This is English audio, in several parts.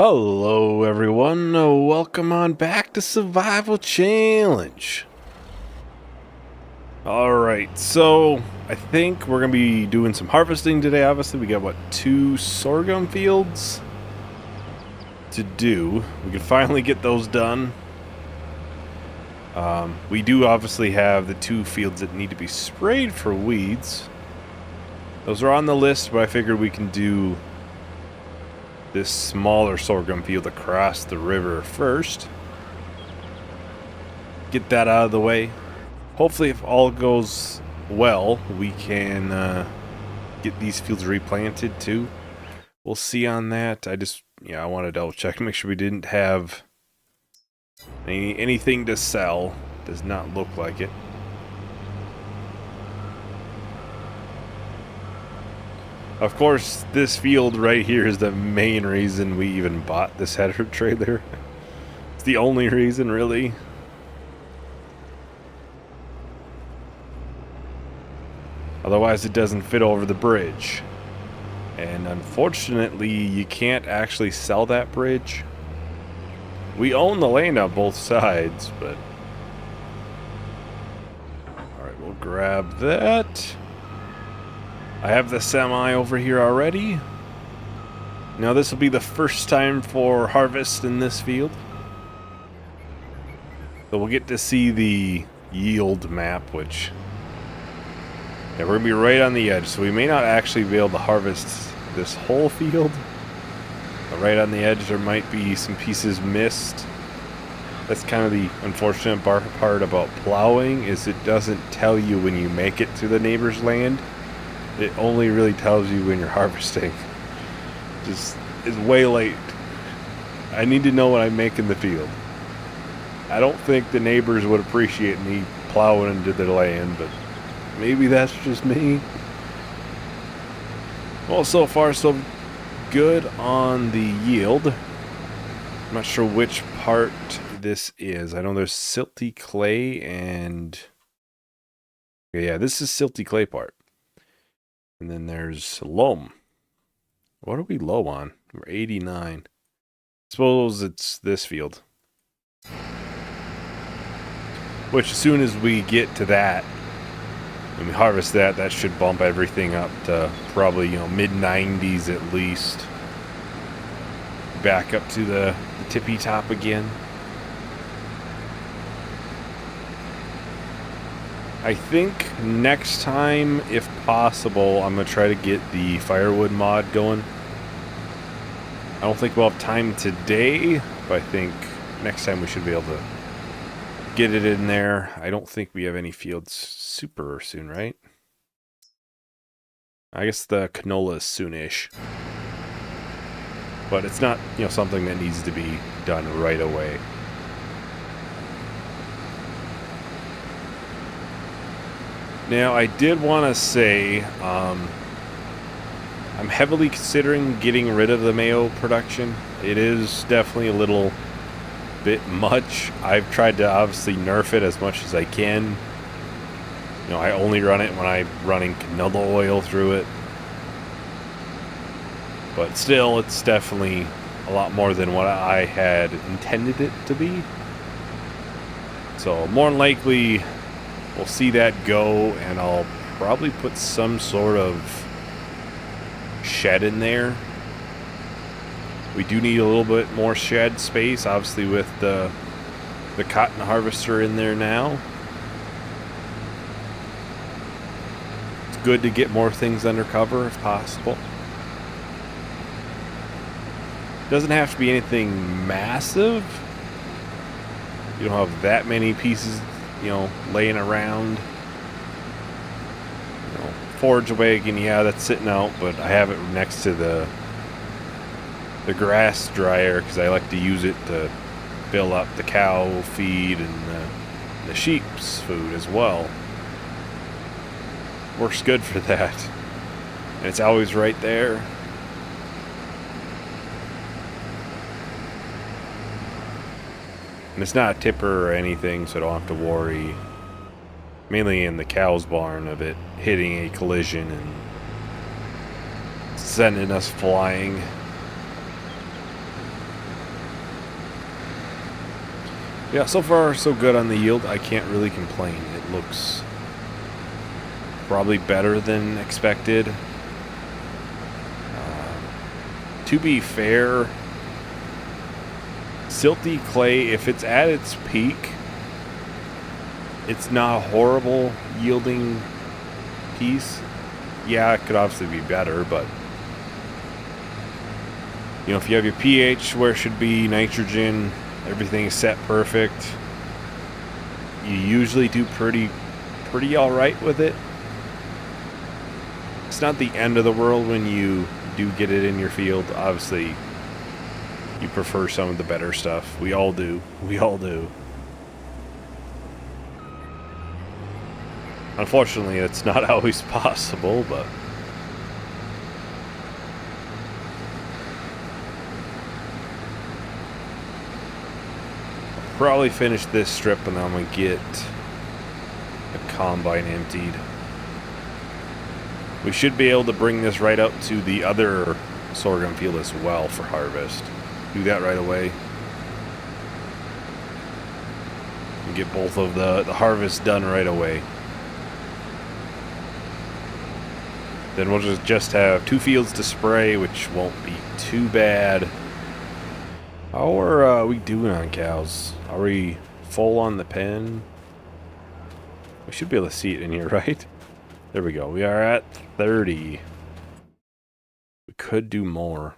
Hello everyone, welcome on back to Survival Challenge. Alright, so I think we're going to be doing some harvesting today. Obviously we got, 2 sorghum fields to do. We can finally get those done. We do obviously have the 2 fields that need to be sprayed for weeds. Those are on the list, but I figured we can do this smaller sorghum field across the river first. Get that out of the way. Hopefully, if all goes well, we can get these fields replanted too. We'll see on that. I want to double check to make sure we didn't have anything to sell. Does not look like it. Of course, this field right here is the main reason we even bought this header trailer. It's the only reason, really. Otherwise, it doesn't fit over the bridge. And unfortunately, you can't actually sell that bridge. We own the land on both sides, but... Alright, we'll grab that. I have the semi over here already. Now this will be the first time for harvest in this field. So we'll get to see the yield map, which... Yeah, we're going to be right on the edge, so we may not actually be able to harvest this whole field. But right on the edge there might be some pieces missed. That's kind of the unfortunate part about plowing, is it doesn't tell you when you make it to the neighbor's land. It only really tells you when you're harvesting. Just, it's way late. I need to know when I make in the field. I don't think the neighbors would appreciate me plowing into their land, but maybe that's just me. Well, so far so good on the yield. I'm not sure which part this is. I know there's silty clay and... Yeah, this is silty clay part. And then there's loam. What are we low on? We're 89. Suppose it's this field. Which, as soon as we get to that, and we harvest that, that should bump everything up to probably, mid-90s at least. Back up to the tippy top again. I think next time, if possible, I'm going to try to get the firewood mod going. I don't think we'll have time today, but I think next time we should be able to get it in there. I don't think we have any fields super soon, right? I guess the canola is soonish. But it's not, something that needs to be done right away. Now, I did want to say, I'm heavily considering getting rid of the mayo production. It is definitely a little bit much. I've tried to obviously nerf it as much as I can. I only run it when I'm running canola oil through it. But still, it's definitely a lot more than what I had intended it to be. So, more than likely, we'll see that go, and I'll probably put some sort of shed in there. We do need a little bit more shed space, obviously with the cotton harvester in there now. It's good to get more things under cover if possible. Doesn't have to be anything massive. You don't have that many pieces laying around. Forage wagon, yeah, that's sitting out, but I have it next to the grass dryer because I like to use it to fill up the cow feed and the sheep's food as well. Works good for that. And it's always right there. And it's not a tipper or anything, so I don't have to worry, mainly in the cow's barn, of it hitting a collision and sending us flying. Yeah, so far so good on the yield. I can't really complain. It looks probably better than expected. To be fair, silty clay, if it's at its peak, it's not a horrible yielding piece. Yeah, it could obviously be better, but you know, if you have your pH where it should be, nitrogen, everything is set perfect, you usually do pretty all right with it. It's not the end of the world when you do get it in your field. Obviously, you prefer some of the better stuff. We all do. We all do. Unfortunately, it's not always possible, but I'll probably finish this strip and then I'm going to get the combine emptied. We should be able to bring this right up to the other sorghum field as well for harvest. Do that right away. And get both of the harvest done right away. Then we'll just have 2 fields to spray, which won't be too bad. How are we doing on cows? Are we full on the pen? We should be able to see it in here, right? There we go. We are at 30. We could do more.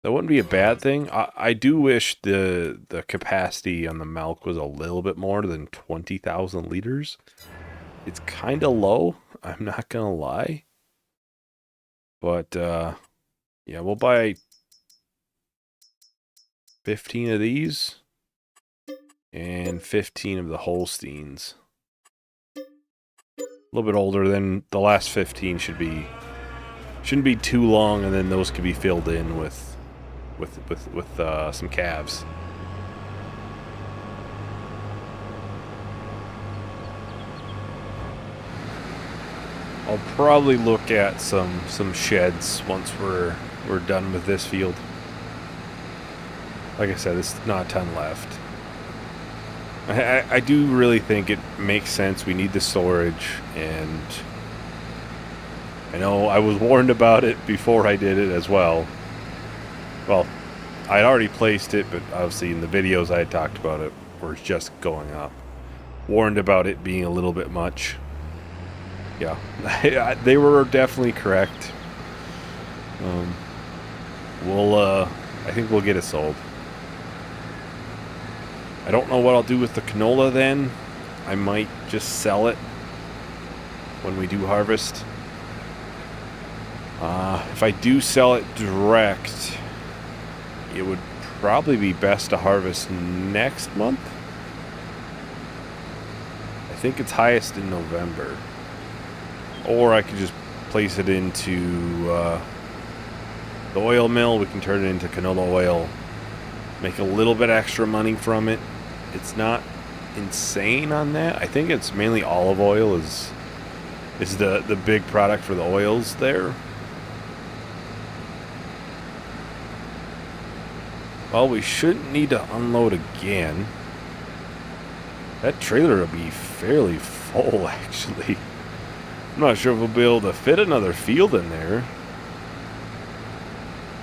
That wouldn't be a bad thing. I do wish the capacity on the milk was a little bit more than 20,000 liters. It's kind of low, I'm not gonna lie. But, yeah, we'll buy 15 of these and 15 of the Holsteins. A little bit older than the last 15 shouldn't be too long, and then those could be filled in with some calves. I'll probably look at some sheds once we're done with this field. Like I said, there's not a ton left. I do really think it makes sense. We need the storage, and I know I was warned about it before I did it as well. Well, I'd already placed it, but obviously in the videos I had talked about it, where it's just going up. Warned about it being a little bit much. Yeah, they were definitely correct. I think we'll get it sold. I don't know what I'll do with the canola then. I might just sell it when we do harvest. If I do sell it direct, it would probably be best to harvest next month. I think it's highest in November. Or I could just place it into the oil mill. We can turn it into canola oil. Make a little bit extra money from it. It's not insane on that. I think it's mainly olive oil is the big product for the oils there. Well, we shouldn't need to unload again. That trailer will be fairly full, actually. I'm not sure if we'll be able to fit another field in there.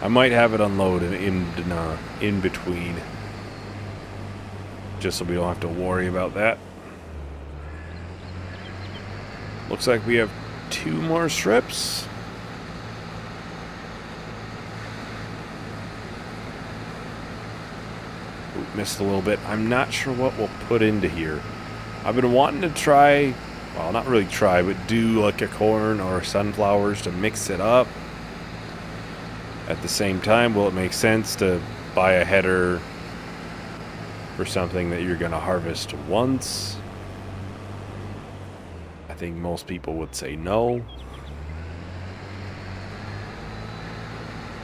I might have it unload in between, just so we don't have to worry about that. Looks like we have 2 more strips. Ooh, missed a little bit. I'm not sure what we'll put into here. I've been wanting to try, well, not really try, but do like a corn or sunflowers to mix it up. At the same time, will it make sense to buy a header for something that you're going to harvest once? I think most people would say no.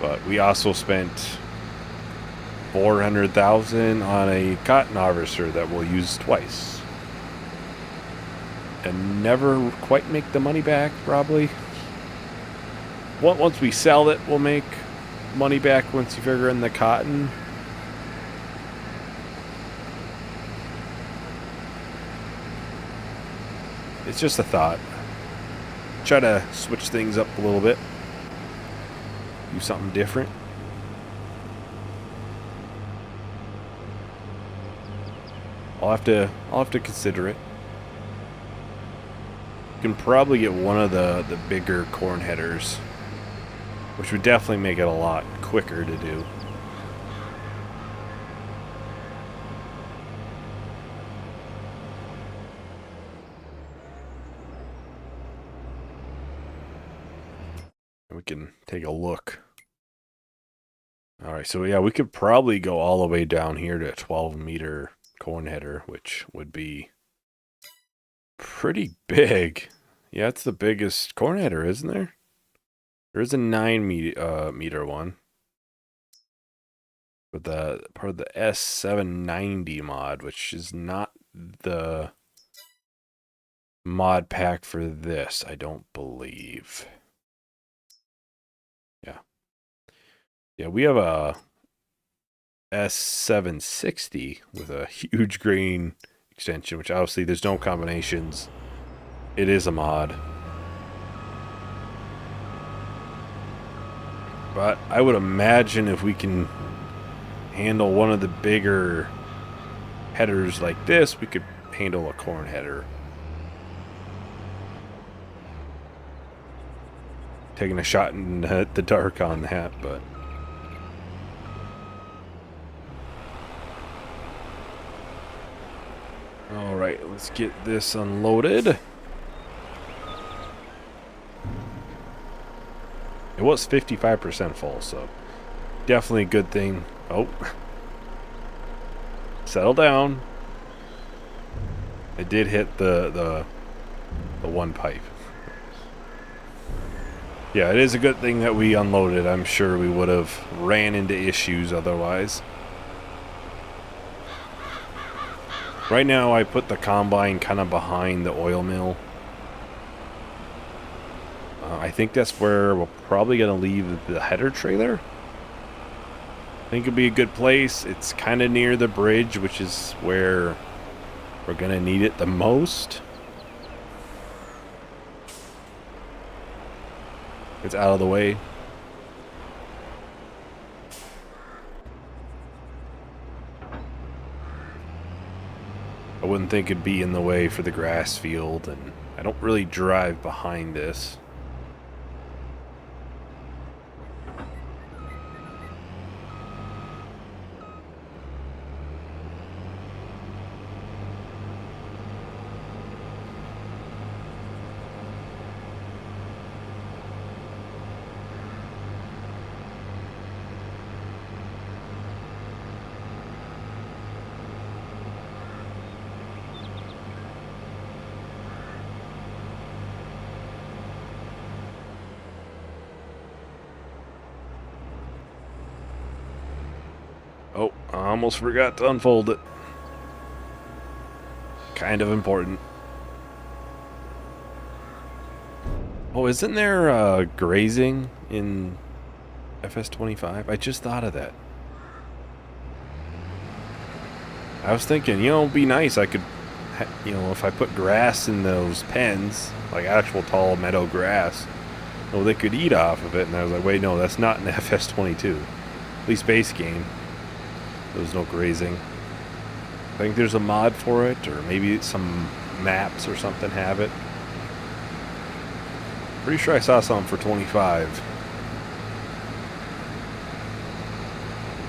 But we also spent $400,000 on a cotton harvester that we'll use twice. And never quite make the money back, probably. Once we sell it, we'll make money back once you figure in the cotton. it's just a thought. Try to switch things up a little bit. Do something different. I'll have to consider it. You can probably get one of the bigger corn headers, which would definitely make it a lot quicker to do. We can take a look. Alright, so yeah, we could probably go all the way down here to a 12-meter corn header, which would be pretty big. Yeah, it's the biggest corn header, isn't there? There is a 9-meter one. With the part of the S790 mod, which is not the mod pack for this, I don't believe. Yeah, we have a S760 with a huge grain extension, which obviously there's no combinations. It is a mod. But I would imagine if we can handle one of the bigger headers like this, we could handle a corn header. Taking a shot in the dark on that, but... Alright, let's get this unloaded. It was 55% full, so definitely a good thing. Oh. Settle down. It did hit the one pipe. Yeah, it is a good thing that we unloaded. I'm sure we would have ran into issues otherwise. Right now, I put the combine kind of behind the oil mill. I think that's where we're probably going to leave the header trailer. I think it'll be a good place. It's kind of near the bridge, which is where we're going to need it the most. It's out of the way. I wouldn't think it'd be in the way for the grass field, and I don't really drive behind this. Oh, I almost forgot to unfold it. Kind of important. Oh, isn't there grazing in FS25? I just thought of that. I was thinking, you know, it'd be nice. I could, you know, if I put grass in those pens, like actual tall meadow grass, well, they could eat off of it. And I was like, wait, no, that's not in FS22. At least base game. There's no grazing. I think there's a mod for it, or maybe some maps or something have it. Pretty sure I saw something for 25.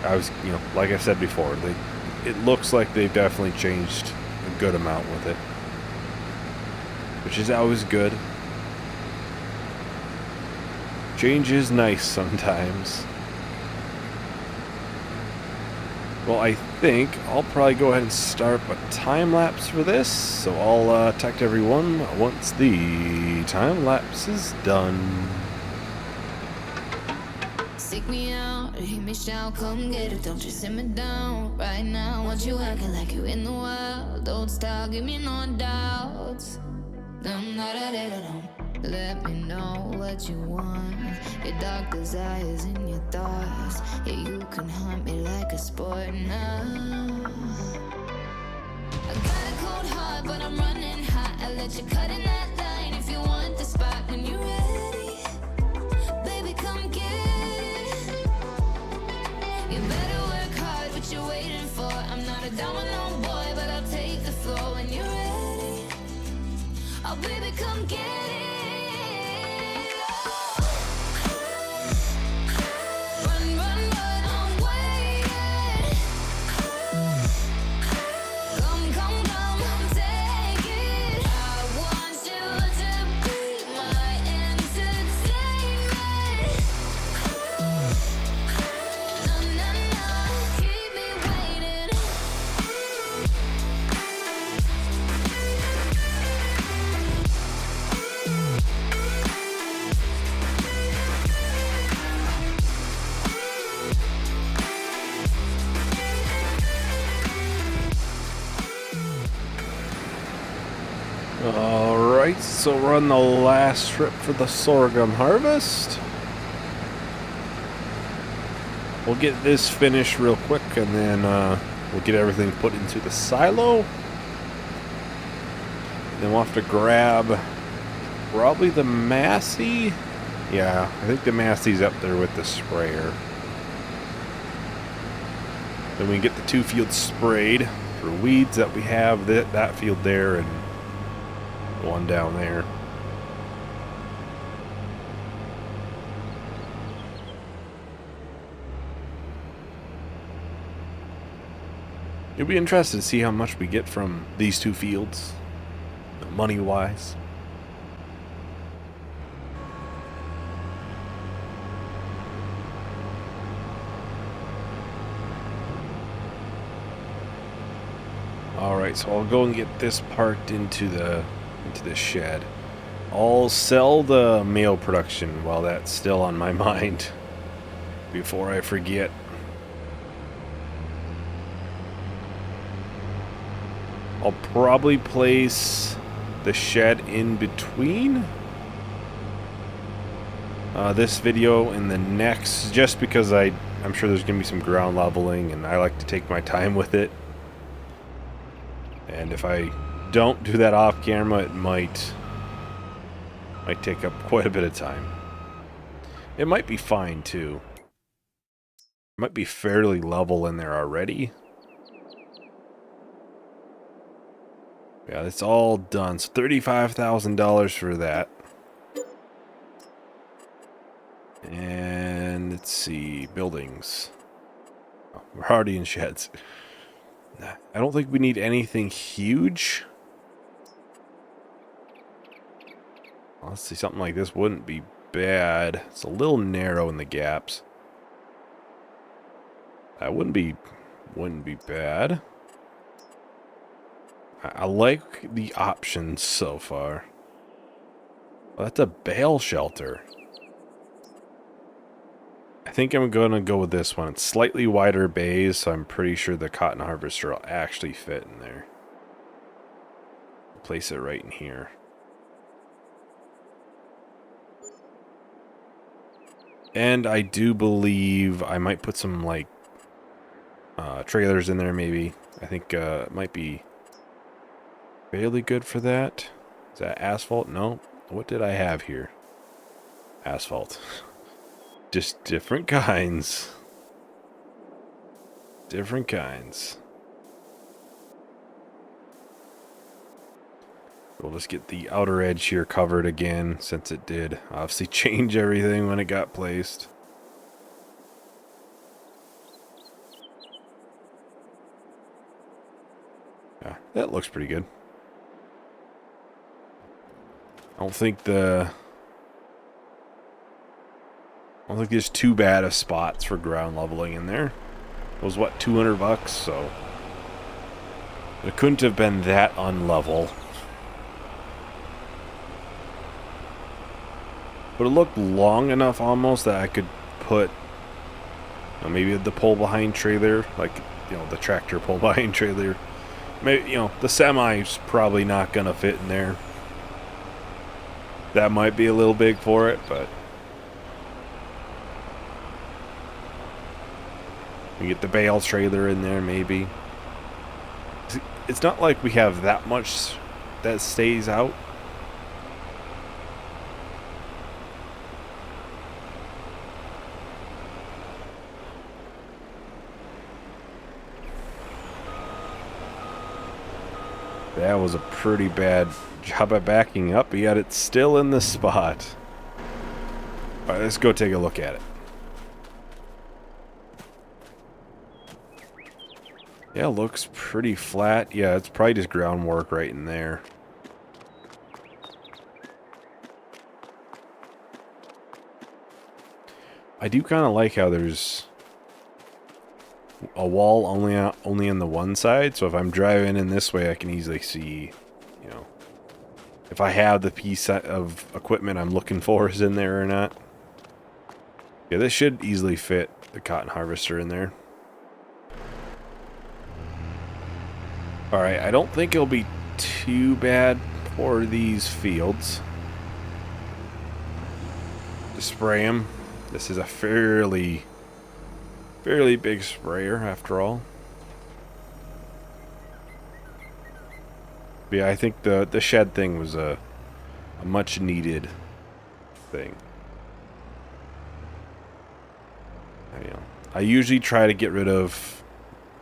I was, you know, like I said before, it looks like they've definitely changed a good amount with it, which is always good. Change is nice sometimes. Well, I think I'll probably go ahead and start a time lapse for this, so I'll text everyone once the time lapse is done. Seek me out, hear me shout, come get it, don't you sit me down. Right now, want you acting like you in the wild. Don't stop, give me no doubts. Let me know what you want. Your dark desires and your thoughts. Yeah, you can hunt me like a sport now. I got a cold heart, but I'm running hot. let you cut in that line if you want the spot when you're ready. Baby, come get it. You better work hard, what you waiting for? I'm not a domino boy, but I'll take the floor when you're ready. Oh, baby, come get it. Run, run, run, I'm waiting. Come, come, come, take it. I want you to be my entertainment. No, no, no, keep me waiting. Alright, so we're on the last trip for the sorghum harvest. We'll get this finished real quick and then we'll get everything put into the silo. Then we'll have to grab probably the Massey. Yeah, I think the Massey's up there with the sprayer. Then we can get the 2 fields sprayed for weeds that we have, that field there and one down there. It'll be interesting to see how much we get from these 2 fields, money-wise. Alright, so I'll go and get this parked into the shed. I'll sell the mail production while that's still on my mind before I forget. I'll probably place the shed in between this video and the next, just because I'm sure there's going to be some ground leveling and I like to take my time with it. And if I don't do that off camera, it might take up quite a bit of time. It might be fine too. It might be fairly level in there already. Yeah, it's all done. So $35,000 for that. And let's see, buildings. Oh, we're already in sheds. I don't think we need anything huge. Let's see, something like this wouldn't be bad. It's a little narrow in the gaps. That wouldn't be bad. I like the options so far. Well, that's a bale shelter. I think I'm going to go with this one. It's slightly wider bays, so I'm pretty sure the cotton harvester will actually fit in there. Place it right in here. And I do believe I might put some, like, trailers in there, maybe. I think it might be fairly good for that. Is that asphalt? No. What did I have here? Asphalt. Just different kinds. Different kinds. We'll just get the outer edge here covered again, since it did obviously change everything when it got placed. Yeah, that looks pretty good. I don't think there's too bad of spots for ground leveling in there. It was what, $200, so it couldn't have been that unlevel. But it looked long enough almost that I could put, you know, maybe the pull behind trailer, like, you know, the tractor pull behind trailer. Maybe, you know, the semi's probably not gonna fit in there. That might be a little big for it, but we get the bale trailer in there, maybe. It's not like we have that much that stays out. That was a pretty bad job at backing up, yet it's still in the spot. Alright, let's go take a look at it. Yeah, looks pretty flat. Yeah, it's probably just groundwork right in there. I do kind of like how there's a wall only on the one side, so if I'm driving in this way, I can easily see, you know, if I have the piece of equipment I'm looking for is in there or not. Yeah, this should easily fit the cotton harvester in there. Alright, I don't think it'll be too bad for these fields to spray them. This is a fairly big sprayer after all. But yeah, I think the shed thing was a much needed thing. I usually try to get rid of,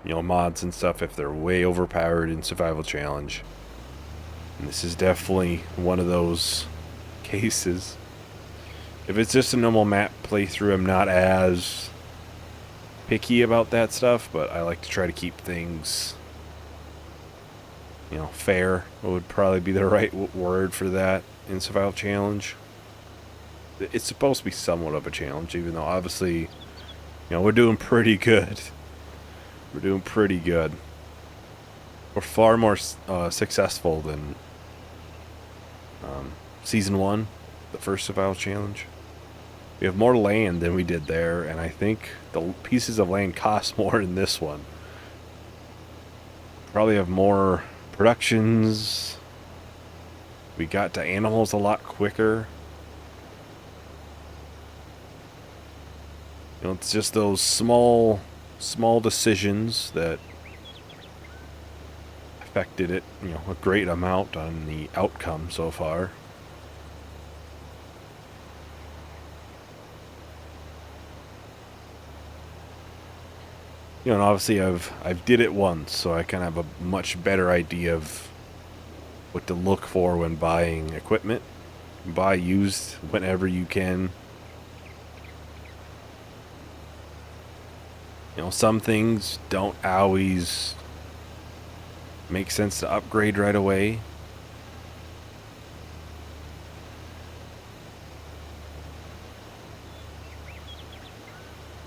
you know, mods and stuff if they're way overpowered in Survival Challenge. And this is definitely one of those cases. If it's just a normal map playthrough, I'm not as picky about that stuff, but I like to try to keep things, you know, fair would probably be the right word for that in Survival Challenge. It's supposed to be somewhat of a challenge, even though obviously, you know, we're doing pretty good. We're doing pretty good. We're far more successful than Season 1, the first Survival Challenge. We have more land than we did there, and I think the pieces of land cost more in this one. Probably have more productions. We got to animals a lot quicker. You know, it's just those small decisions that affected it, you know, a great amount on the outcome so far. You know, and obviously I've did it once, so I kind of have a much better idea of what to look for when buying equipment. Buy used whenever you can. You know, some things don't always make sense to upgrade right away.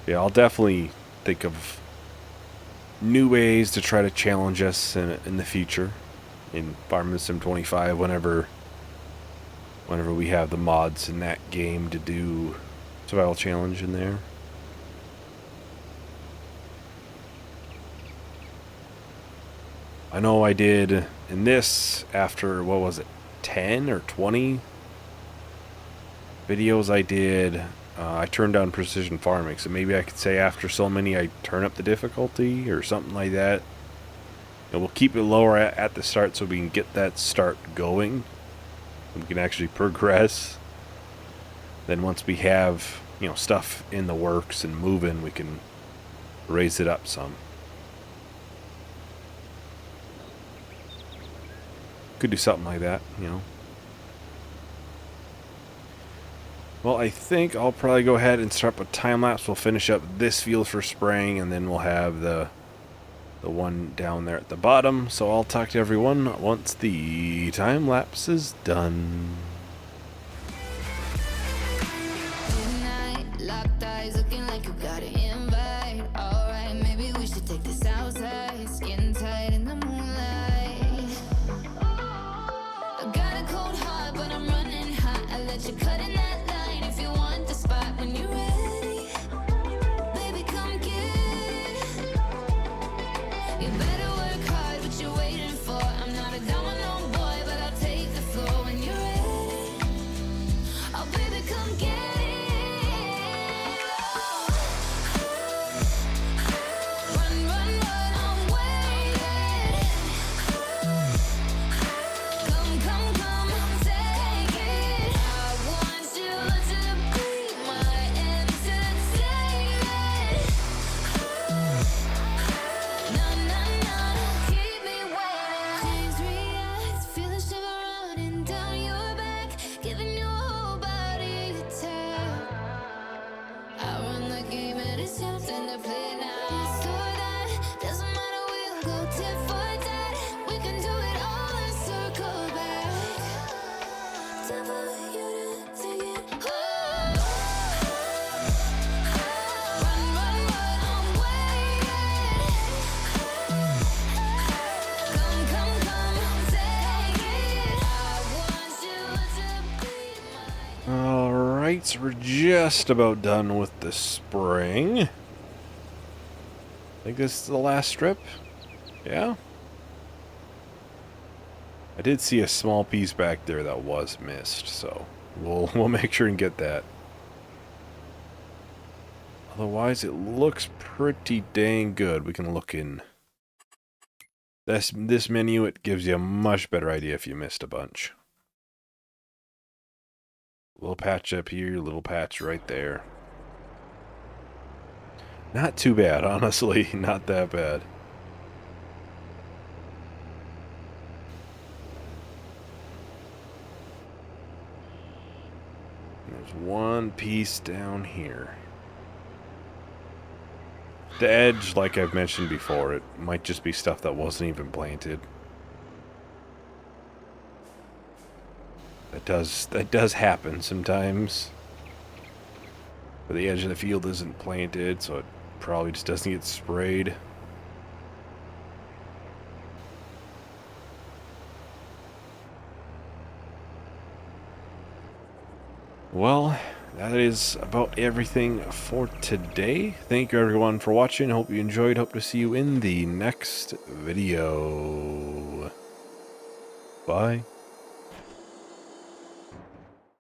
Yeah, I'll definitely think of new ways to try to challenge us in the future in Farming Sim 25 whenever we have the mods in that game to do Survival Challenge in there. I know I did in this after, what was it, 10 or 20 videos I did. I turned on precision farming, so maybe I could say after so many I turn up the difficulty or something like that. And we'll keep it lower at the start so we can get that start going. We can actually progress. Then once we have, you know, stuff in the works and moving, we can raise it up some. Could do something like that, you know. Well, I think I'll probably go ahead and start with time lapse. We'll finish up this field for spraying, and then we'll have the one down there at the bottom. So I'll talk to everyone once the time lapse is done. Midnight, locked eyes, looking like you got an invite. Alright, maybe we should take this outside. Skin tight in the moonlight. I got a cold heart, but I'm running hot. I let you cut in that line if you want the spot when you're ready. Baby, come get it. You better work hard, what you waiting for? I'm not a domino boy, but I'll take the floor when you're ready. so we're just about done with the spring. I think this is the last strip. Yeah. I did see a small piece back there that was missed, so we'll make sure and get that. Otherwise, it looks pretty dang good. We can look in this menu. It gives you a much better idea if you missed a bunch. Little patch up here, little patch right there. Not too bad, honestly. Not that bad. There's one piece down here. The edge, like I've mentioned before, it might just be stuff that wasn't even planted. That does happen sometimes. But the edge of the field isn't planted, so it probably just doesn't get sprayed. Well, that is about everything for today. Thank you everyone for watching. Hope you enjoyed. Hope to see you in the next video. Bye.